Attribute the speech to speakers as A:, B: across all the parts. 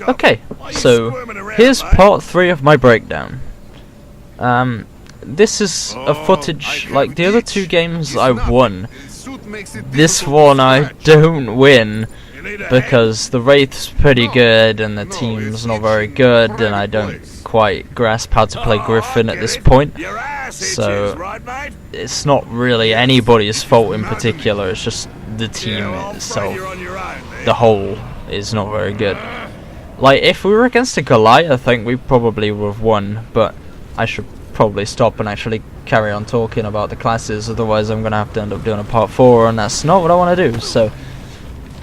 A: Okay, so here's part 3 of my breakdown. This is a footage, like the other 2 games I won. This one I don't win because the Wraith's pretty good and the team's not very good, and I don't quite grasp how to play Griffin at this point. So it's not really anybody's fault in particular, it's just the team itself. The whole is not very good. Like, if we were against a Goliath, I think we probably would have won, but I should probably stop and actually carry on talking about the classes, otherwise I'm going to have to end up doing a part 4, and that's not what I want to do. So,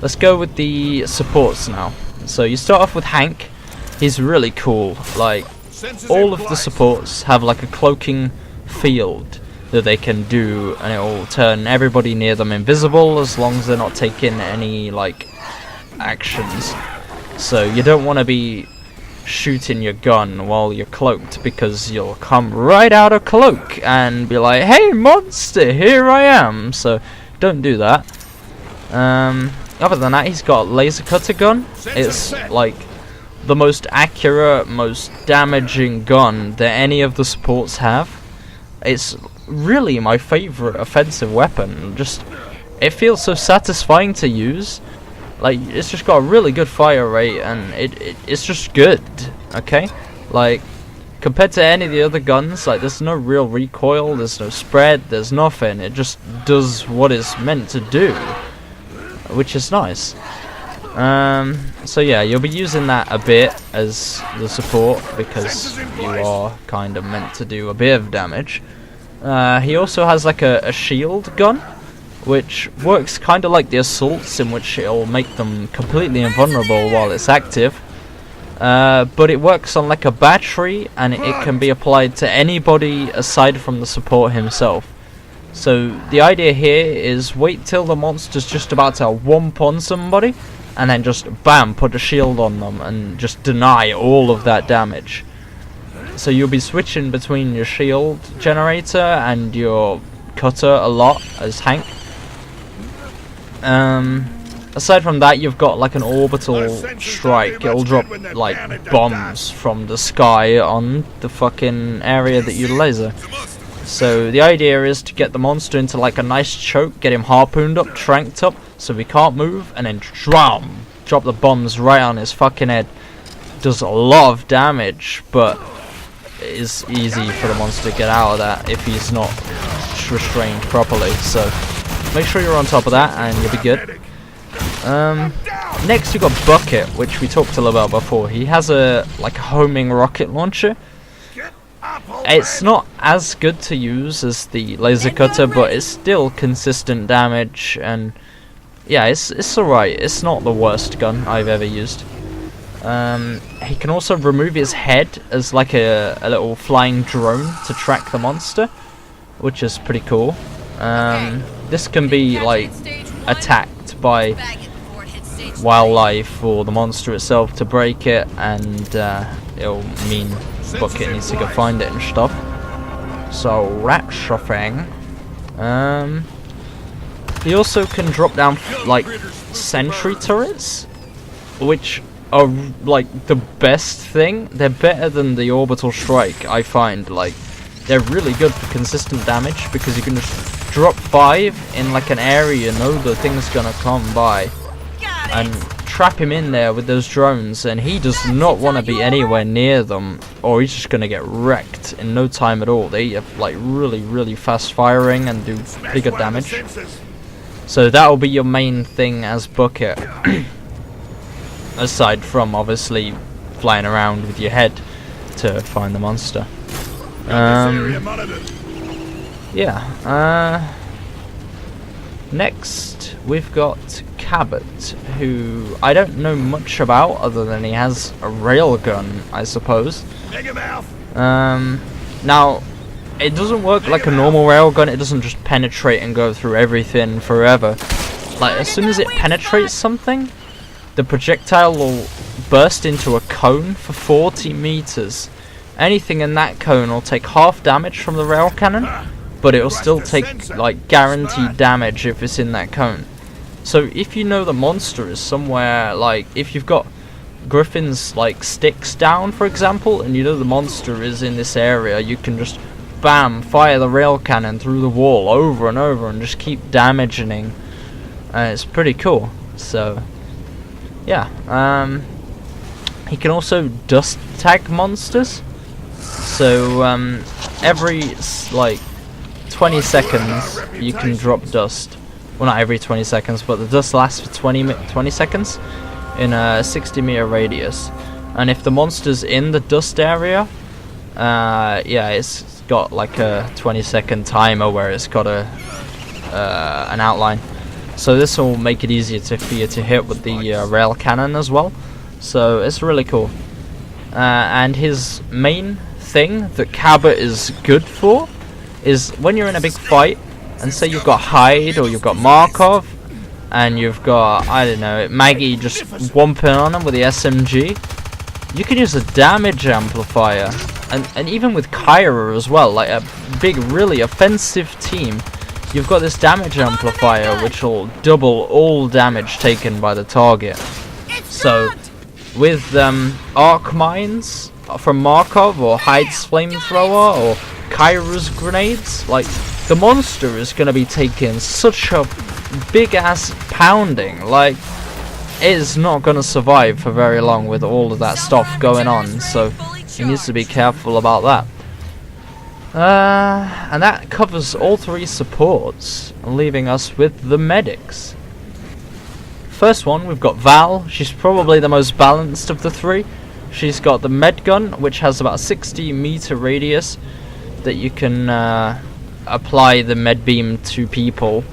A: let's go with the supports now. So, you start off with Hank. He's really cool. Like, all of the supports have like a cloaking field that they can do, and it will turn everybody near them invisible as long as they're not taking any, like, actions. So you don't want to be shooting your gun while you're cloaked, because you'll come right out of cloak and be like, hey monster, here I am. So don't do that. Other than that, he's got a laser cutter gun. It's like the most accurate, most damaging gun that any of the supports have. It's really my favorite offensive weapon. Just, it feels so satisfying to use. Like, it's just got a really good fire rate, and it's just good, okay? Like, compared to any of the other guns, like, there's no real recoil, there's no spread, there's nothing. It just does what it's meant to do, which is nice. So yeah, you'll be using that a bit as the support, because you are kind of meant to do a bit of damage. He also has like a shield gun, which works kind of like the assaults, in which it'll make them completely invulnerable while it's active. But it works on like a battery, and it can be applied to anybody aside from the support himself. So the idea here is wait till the monster's just about to whomp on somebody, and then just bam, put a shield on them and just deny all of that damage. So you'll be switching between your shield generator and your cutter a lot as Hank. Aside from that, you've got like an orbital strike. It'll drop like bombs from the sky on the fucking area that you laser. So the idea is to get the monster into like a nice choke, get him harpooned up, tranked up, so he can't move, and then drop the bombs right on his fucking head. Does a lot of damage, but it is easy for the monster to get out of that if he's not restrained properly. So make sure you're on top of that, and you'll be good. Next, you got Bucket, which we talked a little about before. He has a like homing rocket launcher. It's not as good to use as the laser cutter, but it's still consistent damage, and yeah, it's alright. It's not the worst gun I've ever used. He can also remove his head as like a little flying drone to track the monster, which is pretty cool. This can be like attacked by wildlife or the monster itself to break it, and it'll mean Bucket needs to go find it and stuff. So that's a thing. He also can drop down like sentry turrets, which are like the best thing. They're better than the orbital strike, I find. Like, they're really good for consistent damage, because you can just drop 5 in like an area, you know the thing's gonna come by, and trap him in there with those drones, and he does not want to be anywhere near them, or he's just gonna get wrecked in no time at all. They have like really fast firing and do pretty good damage. So that'll be your main thing as Bucket. Aside from obviously flying around with your head to find the monster. Next we've got Cabot, who I don't know much about other than he has a railgun, I suppose. Now, it doesn't work like a normal railgun. It doesn't just penetrate and go through everything forever. Like, as soon as it penetrates something, the projectile will burst into a cone for 40 meters. Anything in that cone will take half damage from the rail cannon, but it'll still take like guaranteed damage if it's in that cone. So if you know the monster is somewhere, like if you've got Griffin's like sticks down, for example, and you know the monster is in this area, you can just bam, fire the rail cannon through the wall over and over and just keep damaging. It's pretty cool. So yeah, he can also dust tag monsters. So every like 20 seconds you can drop dust. Well, not every 20 seconds, but the dust lasts for 20 seconds in a 60-meter radius. And if the monster's in the dust area, yeah, it's got like a 20-second timer where it's got an outline. So this will make it easier for you to hit with the rail cannon as well. So it's really cool. And his main thing that Cabot is good for is when you're in a big fight, and say you've got Hyde or you've got Markov, and you've got, I don't know, Maggie just whomping on him with the SMG, you can use a damage amplifier. And even with Kyra as well, like a big, really offensive team, you've got this damage amplifier which will double all damage taken by the target. So with arc mines from Markov, or Hyde's flamethrower, or Kyra's grenades, like the monster is going to be taking such a big ass pounding, like it is not going to survive for very long with all of that stuff going on, so he needs to be careful about that. And that covers all three supports, leaving us with the medics. First one, we've got Val. She's probably the most balanced of the three. She's got the med gun, which has about a 60-meter radius that you can apply the med beam to people.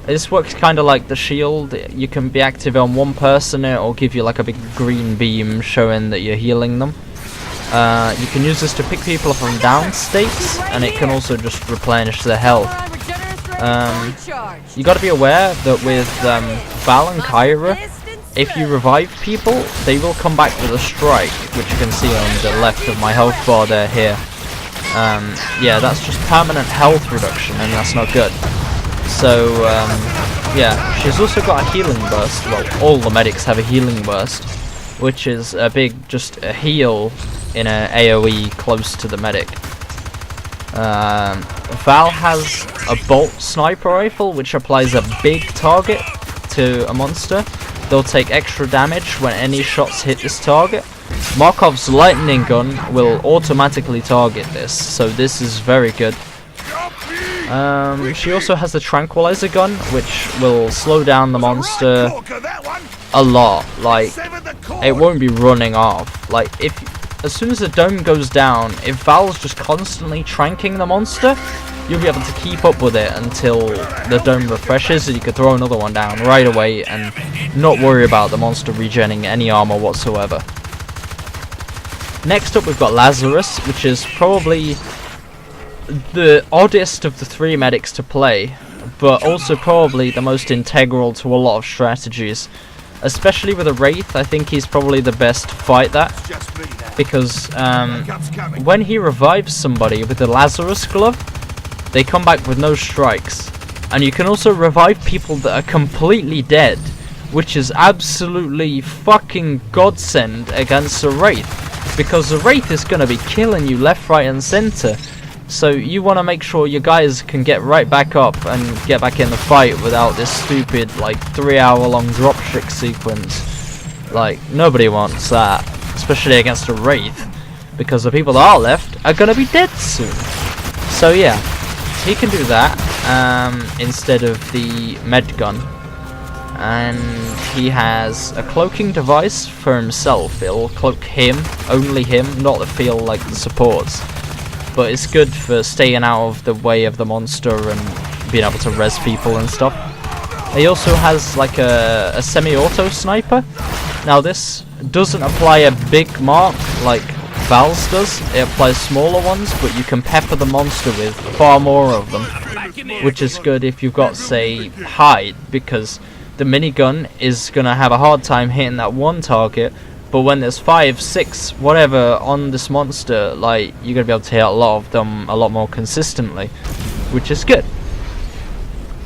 A: This works kind of like the shield. You can be active on one person, it'll give you like a big green beam showing that you're healing them. You can use this to pick people up from down states, and it can also just replenish their health. You got to be aware that with Val and Kyra, if you revive people, they will come back with a strike, which you can see on the left of my health bar there here. Yeah, that's just permanent health reduction, and that's not good. So, yeah, she's also got a healing burst. Well, all the medics have a healing burst, which is a big, just a heal in an AoE close to the medic. Val has a bolt sniper rifle, which applies a big target to a monster. They'll take extra damage when any shots hit this target. Markov's lightning gun will automatically target this, so this is very good. She also has the tranquilizer gun, which will slow down the monster a lot. Like, it won't be running off. Like, as soon as the dome goes down, if Val's just constantly tranking the monster, you'll be able to keep up with it until the dome refreshes, and you can throw another one down right away and not worry about the monster regenerating any armor whatsoever. Next up, we've got Lazarus, which is probably the oddest of the three medics to play, but also probably the most integral to a lot of strategies. Especially with a Wraith, I think he's probably the best to fight that, because when he revives somebody with the Lazarus glove, they come back with no strikes. And you can also revive people that are completely dead, which is absolutely fucking godsend against a Wraith, because the Wraith is going to be killing you left, right and center. So you want to make sure your guys can get right back up and get back in the fight without this stupid, like, 3-hour-long dropkick sequence. Like, nobody wants that, especially against a Wraith, because the people that are left are going to be dead soon. So yeah, he can do that instead of the med gun. And he has a cloaking device for himself. It'll cloak him, only him, not the feel like the supports. But it's good for staying out of the way of the monster and being able to res people and stuff. He also has like a semi-auto sniper. Now this doesn't apply a big mark like Val's does. It applies smaller ones, but you can pepper the monster with far more of them, which is good if you've got, say, Hyde, because the minigun is going to have a hard time hitting that one target. But when there's 5, 6, whatever on this monster, like, you're going to be able to hit a lot of them a lot more consistently, which is good.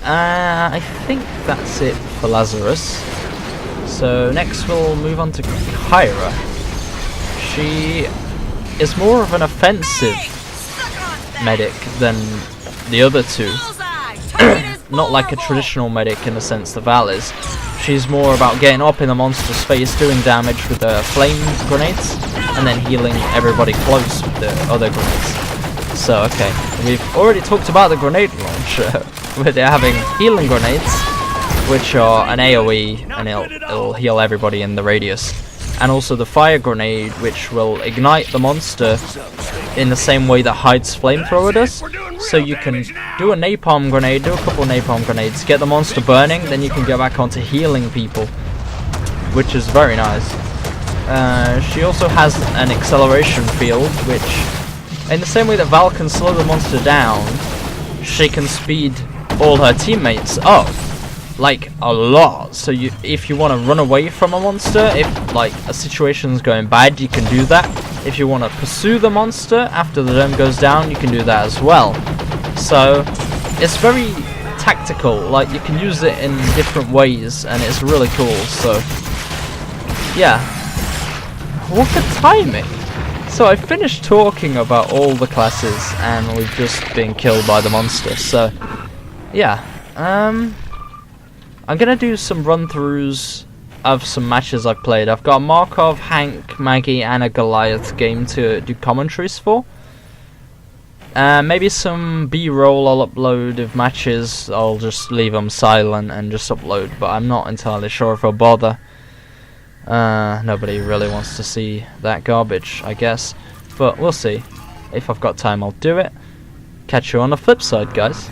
A: I think that's it for Lazarus. So next we'll move on to Pyra. She is more of an offensive medic than the other two. Not like a traditional medic in the sense that Val is. She's more about getting up in the monster's face, doing damage with the flame grenades, and then healing everybody close with the other grenades. So, okay, we've already talked about the grenade launcher, where they're having healing grenades, which are an AoE, and it'll heal everybody in the radius. And also the fire grenade, which will ignite the monster in the same way that Hyde's flamethrower does. So you can do a napalm grenade, do a couple of napalm grenades, get the monster burning, then you can go back onto healing people, which is very nice. She also has an acceleration field, which, in the same way that Val can slow the monster down, she can speed all her teammates up. Like, a lot. So if you want to run away from a monster, if like a situation's going bad, you can do that. If you want to pursue the monster after the dome goes down, you can do that as well. So it's very tactical, like you can use it in different ways, and it's really cool. So yeah, what a timing. So I finished talking about all the classes and we've just been killed by the monster. So yeah, I'm gonna do some run-throughs of some matches I've played. I've got Markov, Hank, Maggie, and a Goliath game to do commentaries for. Maybe some B-roll I'll upload of matches. I'll just leave them silent and just upload, but I'm not entirely sure if I'll bother. Nobody really wants to see that garbage, I guess. But we'll see. If I've got time, I'll do it. Catch you on the flip side, guys.